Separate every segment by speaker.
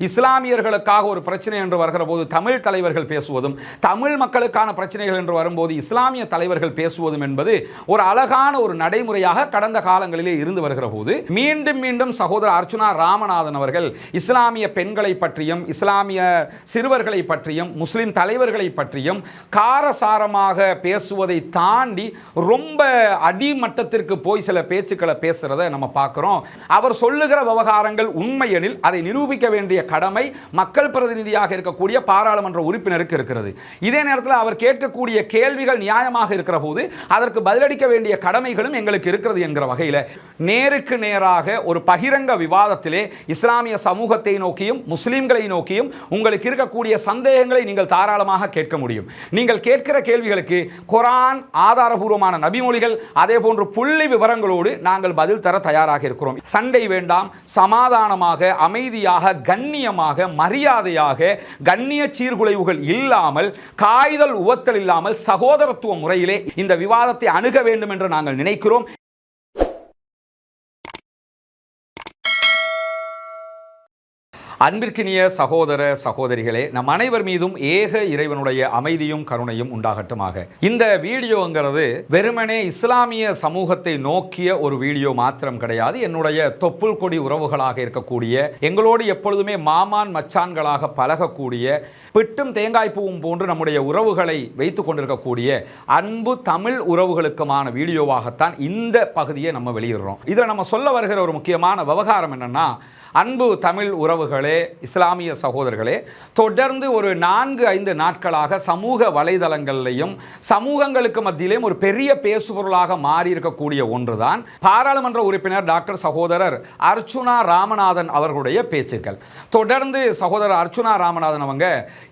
Speaker 1: இஸ்லாமியர்களுக்காக ஒரு பிரச்சனை என்று வருகிற போது தமிழ் தலைவர்கள் பேசுவதும், தமிழ் மக்களுக்கான பிரச்சனைகள் என்று வரும்போது இஸ்லாமிய தலைவர்கள் பேசுவதும் என்பது ஒரு அழகான ஒரு நடைமுறையாக கடந்த காலங்களிலே இருந்து வருகிற போது மீண்டும் மீண்டும் சகோதரர் அர்ச்சுனா ராமநாதன் அவர்கள் இஸ்லாமிய பெண்களை பற்றியும், இஸ்லாமிய சிறுவர்களை பற்றியும், முஸ்லிம் தலைவர்களை பற்றியும் காரசாரமாக பேசுவதை தாண்டி ரொம்ப அடிமட்டத்திற்கு போய் சில பேச்சுக்களை பேசுறதை நம்ம பார்க்கிறோம். அவர் சொல்லுகிற விவகாரங்கள் உண்மையெனில் அதை நிரூபிக்க வேண்டிய கடமை மக்கள் பிரதிநிதியாக இருக்கக்கூடிய பாராளுமன்ற உறுப்பினருக்கு இருக்கிறது. இதே நேரத்தில் அவர் கேட்கக்கூடிய கேள்விகள் நியாயமாக இருக்கிற போது அதற்கு பதிலளிக்க வேண்டிய கடமைகளும் எங்களுக்கு இருக்கிறது என்கிற வகையில் நேருக்கு நேராக ஒரு பகிரங்க விவாதத்திலே இஸ்லாமிய சமூகத்தை நோக்கியும் முஸ்லிம்களை நோக்கியும் உங்களுக்கு இருக்கக்கூடிய சந்தேகங்களை நீங்கள் தாராளமாக கேட்க முடியும். நீங்கள் கேட்கிற கேள்விகளுக்கு குர்ஆன் ஆதாரபூர்வமான நபிமொழிகள் அதே போன்று புள்ளி விவரங்களோடு நாங்கள் பதில் தர தயாராக இருக்கிறோம். சண்டை வேண்டாம், சமாதானமாக அமைதியாக கண்ணியமாக மரியாதையாக கண்ணிய சீர்குலைவுகள் இல்லாமல் காய்தல் உவத்தல் இல்லாமல் சகோதரத்துவ முறையிலே இந்த விவாதத்தை அணுக வேண்டும் என்று நாங்கள் நினைக்கிறோம். அன்பிற்கினிய சகோதர சகோதரிகளே, நம் அனைவர் மீதும் ஏக இறைவனுடைய அமைதியும் கருணையும் உண்டாகட்டுமாக. இந்த வீடியோங்கிறது வெறுமனே இஸ்லாமிய சமூகத்தை நோக்கிய ஒரு வீடியோ மாத்திரம் கிடையாது. என்னுடைய தொப்புள் கொடி உறவுகளாக இருக்கக்கூடிய, எங்களோடு எப்பொழுதுமே மாமான் மச்சான்களாக பழகக்கூடிய, பிட்டும் தேங்காய்ப்பூவும் போன்று நம்முடைய உறவுகளை வைத்துக் கொண்டிருக்கக்கூடிய அன்பு தமிழ் உறவுகளுக்குமான வீடியோவாகத்தான் இந்த பகுதியை நம்ம வெளியிடுறோம். இதில் நம்ம சொல்ல வருகிற ஒரு முக்கியமான விவகாரம் என்னன்னா, அன்பு தமிழ் உறவுகளே, இஸ்லாமிய சகோதரர்களே, தொடர்ந்து ஒரு 4-5 நாட்களாக சமூக வலைதளங்களிலையும் சமூகங்களுக்கு மத்தியிலும் ஒரு பெரிய பேசுபொருளாக மாறி இருக்கக்கூடிய ஒன்றுதான் பாராளுமன்ற உறுப்பினர் டாக்டர் சகோதரர் அர்ச்சுனா ராமநாதன் அவர்களுடைய பேச்சுக்கள். தொடர்ந்து சகோதரர் அர்ச்சுனா ராமநாதன் அவங்க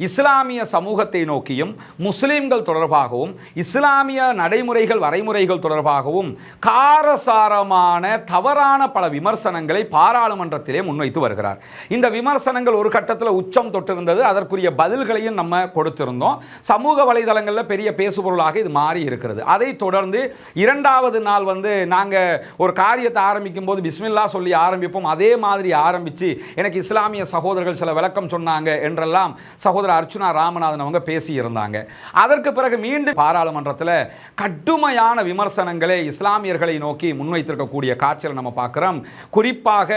Speaker 1: இஸ்லாமிய சமூகத்தை நோக்கியும் முஸ்லிம்கள் தொடர்பாகவும் இஸ்லாமிய நடைமுறைகள் வரைமுறைகள் தொடர்பாகவும் காரசாரமான தவறான பல விமர்சனங்களை பாராளுமன்றத்திலே முன்வைத்து வருகிறார். இந்த விமர்சனங்கள் ஒரு கட்டத்தில் உச்சம் தொட்டிருந்தது. அதற்குரிய பதில்களையும் நம்ம கொடுத்திருந்தோம். சமூக வலைதளங்களில் பெரிய பேசுபொருளாக இது மாறி இருக்கிறது. அதை தொடர்ந்து 2வது நாள் நாங்கள் ஒரு காரியத்தை ஆரம்பிக்கும் போது பிஸ்மில்லா சொல்லி ஆரம்பிப்போம். அதே மாதிரி ஆரம்பித்து எனக்கு இஸ்லாமிய சகோதரர்கள் சில விளக்கம் சொன்னாங்க என்றெல்லாம் சகோதரர் அர்ச்சுனா ராமநாதன் அவங்க பேசியிருந்தாங்க. அதற்கு பிறகு மீண்டும் பாராளுமன்றத்தில் கடுமையான விமர்சனங்களை இஸ்லாமியர்களை நோக்கி முன்வைத்திருக்கக்கூடிய காட்சியில் நம்ம பார்க்கிறோம். குறிப்பாக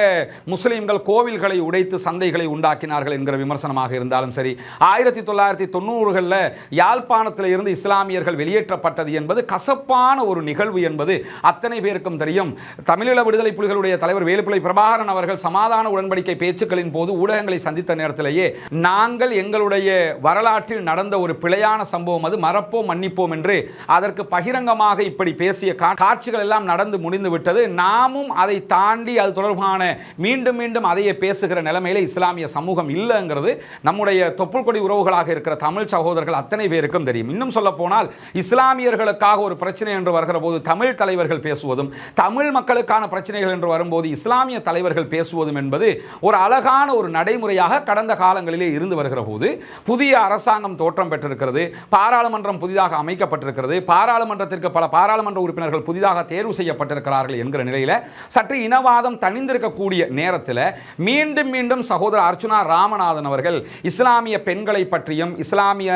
Speaker 1: முஸ்லிம்கள் கோவில்களை உடைத்து சந்தைகளை உண்டாக்கினார்கள் என்கிற விமர்சனமாக இருந்தாலும் சரி, 1990களில் யாழ்ப்பாணத்தில் இருந்து இஸ்லாமியர்கள் வெளியேற்றப்பட்டது என்பது கசப்பான ஒரு நிகழ்வு என்பது அத்தனை பேருக்கும் தெரியும். தமிழீழ விடுதலை புலிகளுடைய தலைவர் வேலுப்பிள்ளை பிரபாகரன் அவர்கள் சமாதான உடன்படிக்கை பேச்சுக்களின் போது ஊடகங்களை சந்தித்த நேரத்திலேயே நாங்கள் எங்களுடைய வரலாற்றில் நடந்த ஒரு பிழையான சம்பவம், அது மறப்போம் மன்னிப்போம் என்று அதற்கு பகிரங்கமாக இப்படி பேசிய காட்சிகள் எல்லாம் நடந்து முடிந்து விட்டது. நாமும் அதை தாண்டி அது தொடர்பான மீண்டும் மீண்டும் அதையே பேசுகிற நிலைமையில இஸ்லாமிய சமூகம் இல்லைங்கிறது நம்முடைய தொப்புள் கொடி உறவுகளாக இருக்கிற தமிழ் சகோதரர்கள் அத்தனை பேருக்கும் தெரியும். இன்னும் சொல்ல போனால் இஸ்லாமியர்களுக்காக ஒரு பிரச்சனை என்று வருகிற போது தமிழ் தலைவர்கள் பேசுவதும், தமிழ் மக்களுக்கான பிரச்சனைகள் என்று வரும்போது இஸ்லாமிய தலைவர்கள் பேசுவதும் என்பது ஒரு அழகான ஒரு நடைமுறையாக கடந்த காலங்களிலே இருந்து வருகிற போது புதிய அரசாங்கம் தோற்றம் பெற்றிருக்கிறது. பாராளுமன்றம் புதிதாக அமைக்கப்பட்டிருக்கிறது. பாராளுமன்றத்திற்கு பல பாராளுமன்ற உறுப்பினர்கள் புதிதாக தேர்வு செய்யப்பட்டிருக்கிறார்கள் என்கிற நிலையில் சற்று இனவாதம் தணிந்திருக்கக்கூடிய நேரத்தில் மீண்டும் மீண்டும் சகோதரர் அர்ச்சுனா ராமநாதன் அவர்கள் இஸ்லாமிய பெண்களை பற்றியும், இஸ்லாமிய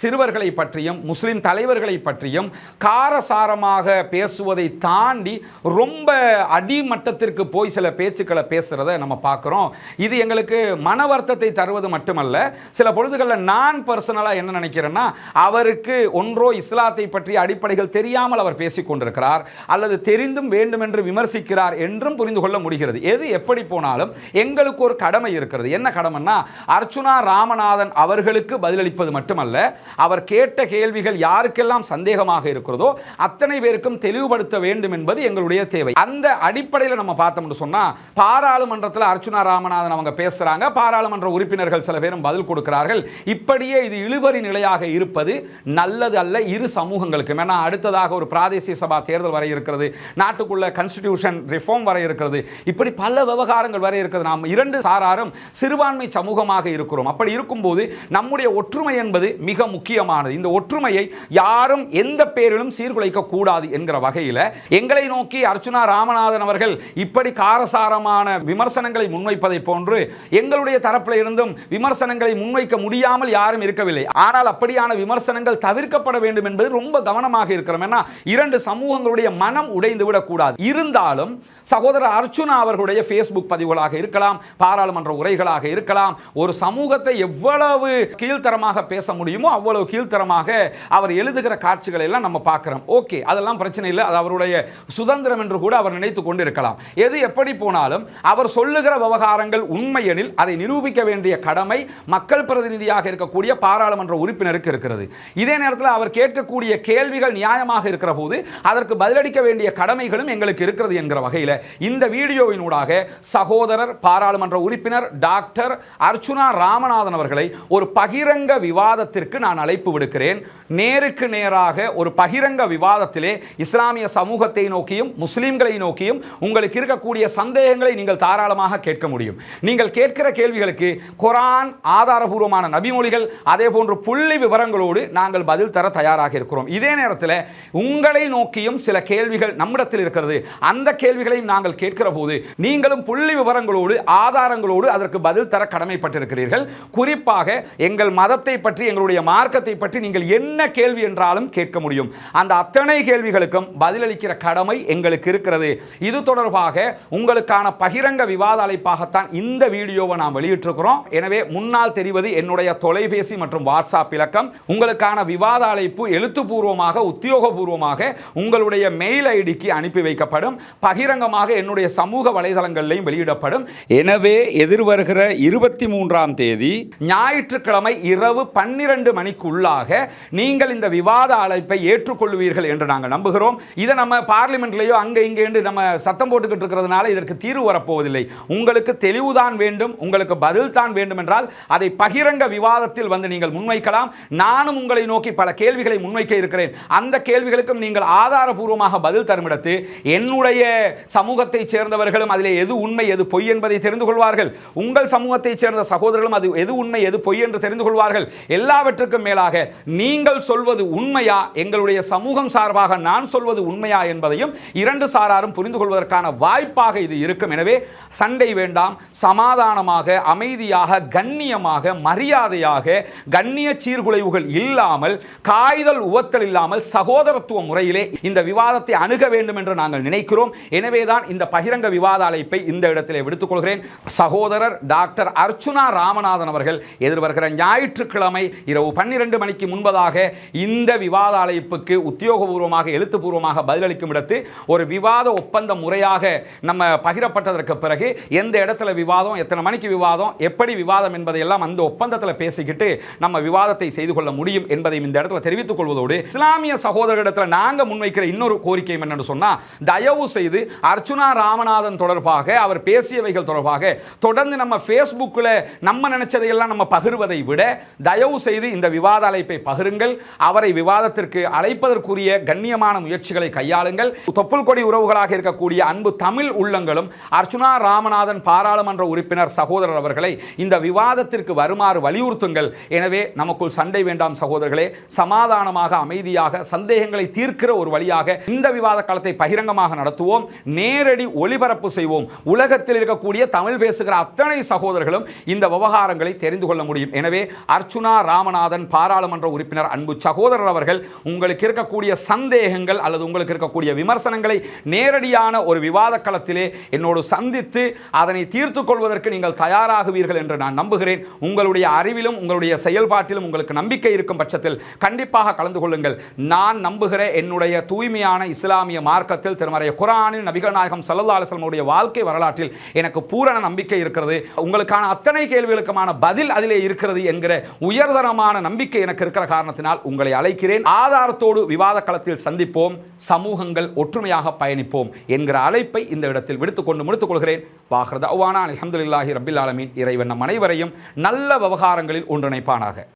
Speaker 1: சிறுவர்களை பற்றியும், முஸ்லிம் தலைவர்களை பற்றியும் காரசாரமாக பேசுவதை தாண்டி ரொம்ப அடிமட்டத்திற்கு போய் சில பேச்சுக்களை பேசுறதை நம்ம பார்க்கிறோம். இது எங்களுக்கு மன வருத்தத்தை தருவது மட்டுமல்ல, சில பொழுதுகளில் நான் பர்சனலாக என்ன நினைக்கிறேன்னா, அவருக்கு ஒன்றோ இஸ்லாத்தை பற்றிய அடிப்படைகள் தெரியாமல் அவர் பேசிக் கொண்டிருக்கிறார், அல்லது தெரிந்தும் வேண்டும் என்று விமர்சிக்கிறார் என்றும் புரிந்து கொள்ள முடிகிறது. எது எப்படி போனாலும் எங்களுக்கு ஒரு கடமை இருக்கிறது. என்ன கடமைன்னா, அர்ச்சுனா ராமநாதன் அவர்களுக்கு பதிலளிப்பது மட்டுமல்ல, அவர் கேட்ட கேள்விகள் யாருக்கெல்லாம் சந்தேகமாக இருக்கிறதோ அத்தனை பேருக்கும் தெளிவுபடுத்த வேண்டும் என்பது எங்களுடைய தேவை. அந்த அடிப்படையில் நம்ம பார்த்தோம்னு சொன்னா, பாராளுமன்றத்தில் அர்ச்சுனா ராமநாதன் அவங்க பேசுறாங்க, பாராளுமன்ற உறுப்பினர்கள் சில பேரும் பதில் கொடுக்கிறார்கள். இப்படியே இது இழுபறி நிலையாக இருப்பது நல்லது அல்ல இரு சமூகங்களுக்கு. ஏன்னா அடுத்ததாக ஒரு பிராதேசிய சபா தேர்தல் வர இருக்கிறது, நாட்டுக்குள்ள கான்ஸ்டிடியூஷன் ரிஃபார்ம் வர இருக்கிறது, இப்படி பல விவகாரங்கள் வர வரை இருக்கிறது. நாம் இரண்டு சாராரும் சிறுபான்மை சமூகமாக இருக்கிறோம். அப்படி இருக்கும்போது நம்முடைய ஒற்றுமை என்பது மிக முக்கியமானது. இந்த ஒற்றுமையை யாரும் எந்த பேரிலும் சீர்குலைக்க கூடாது என்கிற வகையில் எங்களை நோக்கி அர்ச்சுனா ராமநாதன் அவர்கள் இப்படி காரசாரமான விமர்சனங்களை முன்வைப்பதை போன்று எங்களுடைய தரப்பில் இருந்தும் விமர்சனங்களை முன்வைக்க முடியாமல் யாரும் இருக்கவில்லை. ஆனால் அப்படியான விமர்சனங்கள் தவிர்க்கப்பட வேண்டும் என்பது ரொம்ப கவனமாக இருக்கிறோம். ஏன்னா இரண்டு சமூகங்களுடைய மனம் உடைந்து விடக்கூடாது. இருந்தாலும் சகோதரர் அர்ச்சுனா அவர்களுடைய ஃபேஸ்புக் பதிவுகளாக இருக்கலாம், பாராளுமன்ற உரைகளாக இருக்கலாம், ஒரு சமூகத்தை எவ்வளவு கீழ்த்தரமாக பேச முடியுமோ அவ்வளவு கீழ்த்தரமாக அவர் எழுதுகிற காட்சிகளை எல்லாம் நம்ம பார்க்கிறோம். ஓகே, அதெல்லாம் பிரச்சனை இல்லை, அது அவருடைய சுதந்திரம் என்று கூட அவர் நினைத்துக் கொண்டு இருக்கலாம். எது எப்படி போனாலும் அவர் சொல்லுகிற விவகாரங்கள் உண்மையெனில் அதை நிரூபிக்க வேண்டிய கடமை மக்கள் பிரதிநிதியாக இருக்கக்கூடிய பாராளுமன்ற உறுப்பினருக்கு இருக்கிறது. இதே நேரத்தில் அவர் கேட்கக்கூடிய கேள்விகள் நியாயமாக இருக்கிற போது அதற்கு பதிலளிக்க வேண்டிய கடமைகளும் எங்களுக்கு இருக்கிறது என்கிற வகையில் இந்த வீடியோவினூடாக சகோதரர் பாராளுமன்ற உறுப்பினர் டாக்டர் அர்ச்சுனா ராமநாதன் அவர்களை ஒரு பகிரங்க விவாதத்திற்கு நான் அழைப்பு விடுக்கிறேன். நேருக்கு நேராக ஒரு பகிரங்க விவாதத்திலே இஸ்லாமிய சமூகத்தை நோக்கியும் முஸ்லிம்களை நோக்கியும் உங்களுக்கு இருக்கக்கூடிய சந்தேகங்களை நீங்கள் தாராளமாக கேட்க முடியும். நீங்கள் கேட்கிற கேள்விகளுக்கு குர்ஆன் ஆதாரபூர்வமான நபிமொழிகள் அதே போன்று புள்ளி விவரங்களோடு நாங்கள் பதில் தர தயாராக இருக்கிறோம். இதே நேரத்தில் உங்களை நோக்கியும் சில கேள்விகள் நம்மிடத்தில் இருக்கிறது. அந்த கேள்விகளை நாங்கள் கேட்கிற போது நீங்களும் புள்ளி விவரங்களோடு ஆதாரங்களோடு அதற்கு பதில் தர கடமைப்பட்டிருக்கிறீர்கள். குறிப்பாக எங்கள் மதத்தை பற்றி எங்களுடைய மார்க்கத்தை பற்றி நீங்கள் என்ன கேள்வி என்றாலும் கேட்க முடியும். அந்த அத்தனை கேள்விகளுக்கும் பதிலளிக்கிற கடமை எங்களுக்கு இருக்கிறது. இது தொடர்பாக உங்களுக்கான பகிரங்க விவாத அழைப்பாகத்தான் இந்த வீடியோவை நாம் வெளியிட்டிருக்கிறோம். எனவே முன்னால் தெரிவது என்னுடைய தொலைபேசி மற்றும் வாட்ஸ்அப் இலக்கம். உங்களுக்கான விவாத அழைப்பு எழுத்துப்பூர்வமாக உத்தியோகபூர்வமாக உங்களுடைய மெயில் ஐடிக்கு அனுப்பி வைக்கப்படும். பகிரங்கமாக என்னுடைய சமூக வலைதளங்களிலும் வெளியிடப்படும். எனவே எதிர்வருகிற 23ஆம் தேதி ஞாயிற்றுக்கிழமை இரவு 12 மணிக்குள்ளாக நீங்கள் இந்த விவாத அழைப்பை ஏற்றுக்கொள்வீர்கள் என்று நாங்கள் நம்புகிறோம். இதை நம்ம பார்லிமெண்ட்லயோ அங்க இங்க என்று நம்ம சத்தம் போட்டுக்கிட்டு இருக்கிறதுனால இதற்கு தீர்வு வரப்போவதில்லை. உங்களுக்கு தெளிவுதான் வேண்டும், உங்களுக்கு பதில் தான் வேண்டும் என்றால் அதை பகிரங்க விவாதத்தில் வந்து நீங்கள் முன்வைக்கலாம். நானும் உங்களை நோக்கி பல கேள்விகளை முன்வைக்க இருக்கிறேன். அந்த கேள்விகளுக்கும் நீங்கள் ஆதாரபூர்வமாக பதில் தருமிடத்து என்னுடைய சமூகத்தை சேர்ந்தவர்களும் அதிலே எது உண்மை எது பொய் என்பதை தெரிந்து கொள்வார்கள். உங்கள் சமூகத்தை சேர்ந்த சகோதரர்களும் அது எது உண்மை எது பொய் என்று தெரிந்து கொள்வார்கள். எல்லாவற்றுக்கும் மேலாக நீங்கள் சொல்வது உண்மையா, எங்களுடைய சமூகம் சார்பாக நான் சொல்வது உண்மையா என்பதையும் இரண்டு சாராரும் புரிந்து கொள்வதற்கான வாய்ப்பாக இது இருக்கும். எனவே சண்டை வேண்டாம், சமாதானமாக அமைதியாக கண்ணியமாக மரியாதையாக கண்ணிய சீர்குலைவுகள் இல்லாமல் காய்தல் உவத்தல் இல்லாமல் சகோதரத்துவ முறையிலே இந்த விவாதத்தை அணுக வேண்டும் என்று நாங்கள் நினைக்கிறோம். எனவேதான் இந்த பகிரங்க விவாத அழைப்பை இந்த இடத்திலே விடுத்துக் கொள்கிறேன். சகோதரர் டாக்டர் அர்ச்சுனா ராமநாதன் அவர்கள் எதிர்வருகிற ஞாயிற்றுக்கிழமை இரவு 12 மணிக்கு முன்பதாக இந்த விவாத அழைப்புக்கு உத்தியோகபூர்வமாக எழுத்துப்பூர்வமாக பதிலளிக்கும் இடத்து ஒரு விவாத ஒப்பந்த முறையாக நம்ம பகிரப்பட்டதற்கு பிறகு எந்த இடத்துல விவாதம், எத்தனை மணிக்கு விவாதம், எப்படி விவாதம் என்பதையெல்லாம் அந்த ஒப்பந்தத்தில் பேசிக்கிட்டு நம்ம விவாதத்தை செய்து கொள்ள முடியும் என்பதை இந்த இடத்துல தெரிவித்துக் கொள்வதோடு இஸ்லாமிய சகோதரர்களிடத்தில் நாங்கள் முன்வைக்கிற இன்னொரு கோரிக்கை என்னன்னு சொன்னா, தயவு செய்து அர்ச்சுனா ராமநாதன் தொடர்பாக அவர் பேசியவைகள் தொடர்பாக தொடர்ந்து நம்ம ஃபேஸ்புக்கில் நம்ம நினைச்சதையெல்லாம் நம்ம பகிர்வதை விட தயவு செய்து இந்த விவாத அழைப்பை பகிருங்கள். அவரை விவாதத்திற்கு அழைப்பதற்குரிய கண்ணியமான முயற்சிகளை கையாளுங்கள். தொப்புள் கொடி உறவுகளாக இருக்கக்கூடிய அன்பு தமிழ் உள்ளங்களும் அர்ச்சுனா ராமநாதன் பாராளுமன்ற உறுப்பினர் சகோதரர் அவர்களை இந்த விவாதத்திற்கு வருமாறு வலியுறுத்துங்கள். எனவே நமக்குள் சண்டை வேண்டாம் சகோதரர்களே, சமாதானமாக அமைதியாக சந்தேகங்களை தீர்க்கிற ஒரு வழியாக இந்த விவாத காலத்தை பகிரங்கமாக நடத்துவோம். நேரடி ஒளிபரப்பு செய்வோம். உலகத்தில் இருக்கக்கூடிய தமிழ் பேசுகிற அத்தனை சகோதரர்களும் இந்த விவகாரங்களை தெரிந்து கொள்ள முடியும். எனவே அர்ச்சுனா ராமநாதன் பாராளுமன்ற உறுப்பினர் அன்பு சகோதரர் அவர்கள் உங்களுக்கு இருக்கக்கூடிய சந்தேகங்கள் அல்லது உங்களுக்கு இருக்கக்கூடிய விமர்சனங்களை நேரடியான ஒரு விவாத களத்திலே என்னோடு சந்தித்து அதனை தீர்த்துக் கொள்வதற்கு நீங்கள் தயாராகுவீர்கள் என்று நான் நம்புகிறேன். உங்களுடைய அறிவிலும் உங்களுடைய செயல்பாட்டிலும் உங்களுக்கு நம்பிக்கை இருக்கும் பட்சத்தில் கண்டிப்பாக கலந்து கொள்ளுங்கள். நான் நம்புகிற என்னுடைய தூய்மையான இஸ்லாமிய மார்க்கத்தில் திருமறைய குர்ஆனில் நபிகள் நாயகம் ஸல்லல்லாஹு அலைஹி வஸல்லம் உடைய வாழ்க்கை வரலாற்றில் எனக்கு பூரண நம்பிக்கை இருக்கிறது. உங்களுக்கான அத்தனை கேள்விகளுக்கான பதில் அதிலே இருக்கிறது என்கிற உயர்தரமான நம்பிக்கை எனக்கு இருக்கிற காரணத்தினால் உங்களை அழைக்கிறேன். ஆதாரத்தோடு விவாத களத்தில் சந்திப்போம், சமூகங்கள் ஒற்றுமையாக பயணிப்போம் என்கிற அழைப்பை இந்த இடத்தில் விடுத்துக்கொண்டு முடித்துக் கொள்கிறேன். வாஹிர் தஅவானா அல்ஹம்துலில்லாஹி ரப்பில் ஆலமீன். இறைவன் நம் அனைவரையும் நல்ல விவகாரங்களில் ஒன்றிணைப்பானாக.